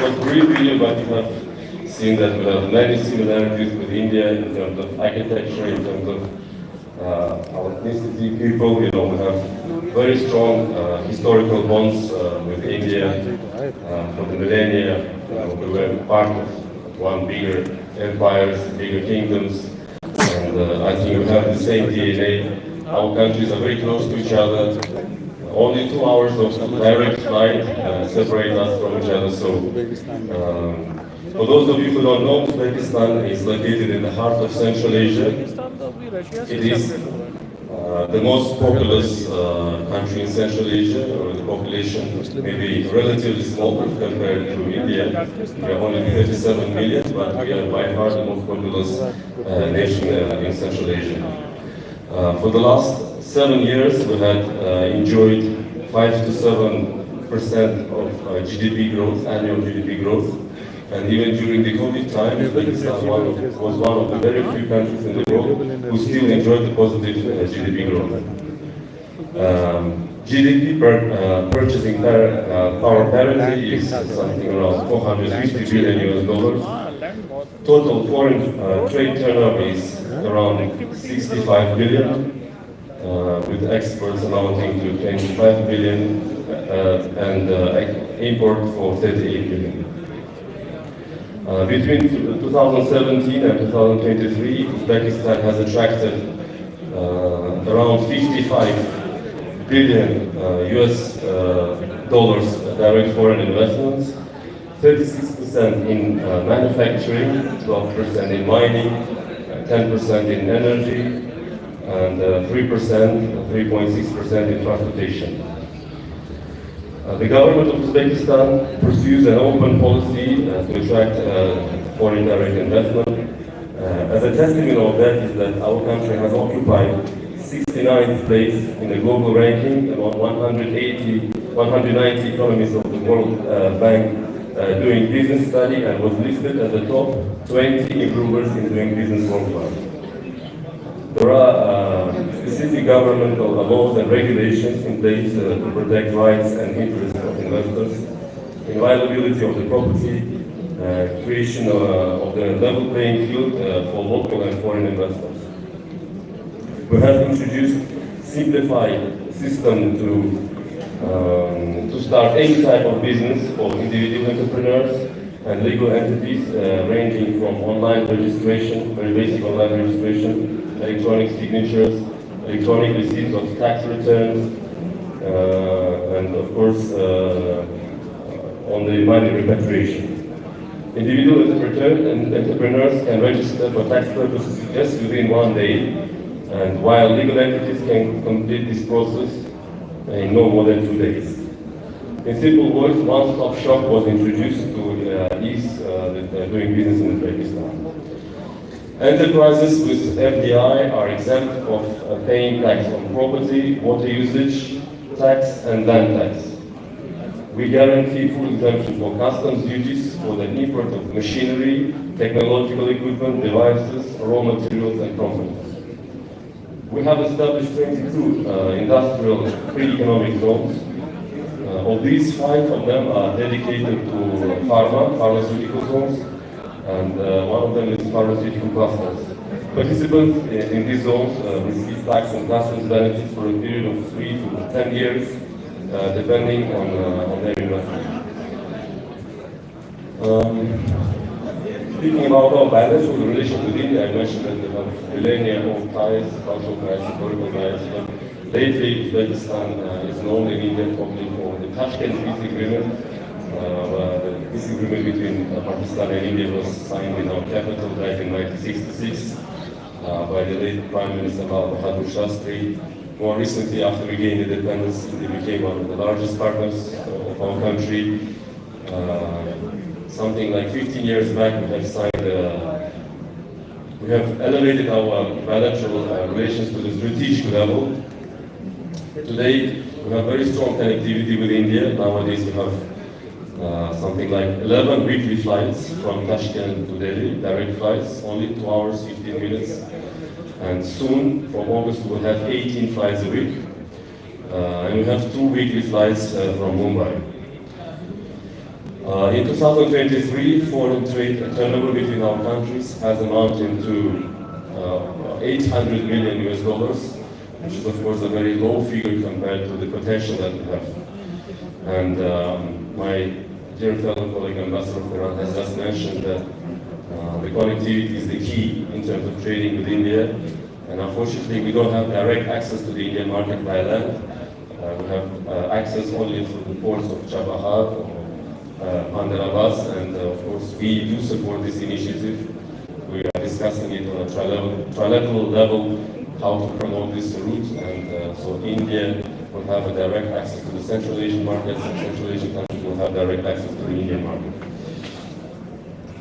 was a brief video, but you have seen that we have many similarities with India in terms of architecture, in terms of our ethnicity, people. You know, we have very strong historical bonds with India for the millennia. We were part of one bigger empires, bigger kingdoms, and I think we have the same DNA. Our countries are very close to each other. Only 2 hours of direct flight separate us from each other. So, for those of you who don't know, Uzbekistan is located in the heart of Central Asia. It is the most populous country in Central Asia, or the population may be relatively small compared to India. We are only 37 million, but we are by far the most populous nation in Central Asia. For the last 7 years, we had enjoyed 5 to 7% of GDP growth, annual GDP growth. And even during the COVID time, Uzbekistan was one of the very few countries in the world who still enjoyed the positive GDP growth. GDP per purchasing power parity is something around 450 billion US dollars. Total foreign trade turnover is around 65 billion, with exports amounting to 25 billion and import for 38 billion. Between 2017 and 2023, Uzbekistan has attracted around 55 billion US dollars direct foreign investments, 36% in manufacturing, 12% in mining, 10% in energy, and 3.6% in transportation. The government of Uzbekistan pursues an open policy to attract foreign direct investment. As a testimony of that is that our country has occupied 69th place in the global ranking among 190 economies of the World Bank doing business study, and was listed as the top 20 improvers in doing business worldwide. There are specific governmental laws and regulations in place to protect rights and interests of investors, inviolability of the property, creation of the level playing field for local and foreign investors. We have introduced simplified system to start any type of business for individual entrepreneurs and legal entities, ranging from online registration, very basic online registration, electronic signatures, electronic receipts of tax returns, and of course on the money repatriation. Individual entrepreneurs can register for tax purposes just within 1 day, and while legal entities can complete this process in no more than 2 days. In simple words, one-stop shop was introduced to ease doing business in Uzbekistan. Enterprises with FDI are exempt of paying tax on property, water usage tax, and land tax. We guarantee full exemption for customs duties for the import of machinery, technological equipment, devices, raw materials, and components. We have established 22 industrial free economic zones. Of these, 5 of them are dedicated to pharmaceutical zones, and one of them is pharmaceutical clusters. Participants in these zones receive tax and customs benefits for a period of 3 to 10 years, depending on their investment. Speaking about our bilateral relation with India, I mentioned that we have millennia-old ties, cultural ties, historical ties. Lately, Uzbekistan is known in India probably for the Tashkent Peace Agreement. The peace agreement between Pakistan and India was signed in our capital back in 1966 by the late Prime Minister Bahadur Shastri. More recently, after we gained independence, they became one of the largest partners of our country. Something like 15 years back, we have signed. We have elevated our bilateral relations to the strategic level. Today, we have very strong connectivity with India. Nowadays, we have something like 11 weekly flights from Tashkent to Delhi, direct flights, only 2 hours, 15 minutes. And soon, from August, we will have 18 flights a week. And we have 2 weekly flights from Mumbai. In 2023, foreign trade turnover between our countries has amounted to 800 million US dollars, which is of course a very low figure compared to the potential that we have. And my dear fellow colleague Ambassador Ferran has just mentioned that the connectivity is the key in terms of trading with India. And unfortunately, we don't have direct access to the Indian market by land. We have access only through the ports of Chabahar, Awadh, and of course, we do support this initiative. We are discussing it on a trilateral level, how to promote this route, and so India will have a direct access to the Central Asian markets, and Central Asian countries will have direct access to the Indian market.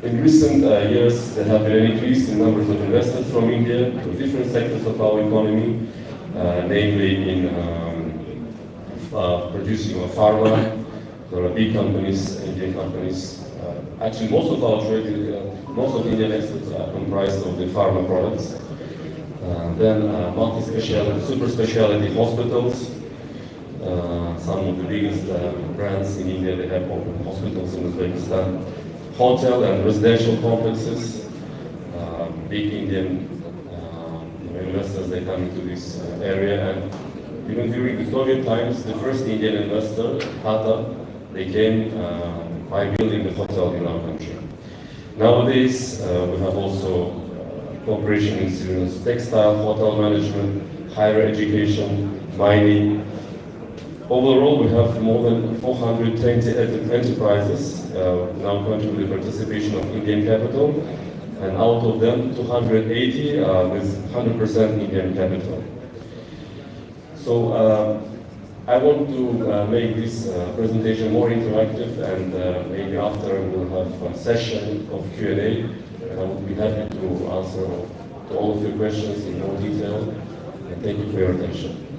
In recent years, there have been an increase in numbers of investors from India to different sectors of our economy, namely in producing pharma. There are big companies, Indian companies. Actually, most of our trade, most of Indian exports are comprised of the pharma products. Then multi-specialty, super specialty hospitals. Some of the biggest brands in India, they have open hospitals in Uzbekistan. Hotel and residential complexes. Big Indian investors, they come into this area. And even during the Soviet times, the first Indian investor, Tata, they came by building the hotel in our country. Nowadays, we have also cooperation in textile, hotel management, higher education, mining. Overall, we have more than 420 enterprises in our country with the participation of Indian capital, and out of them, 280 with 100% Indian capital. So I want to make this presentation more interactive, and maybe after we'll have a session of Q&A, and I would be happy to answer to all of your questions in more detail. And thank you for your attention.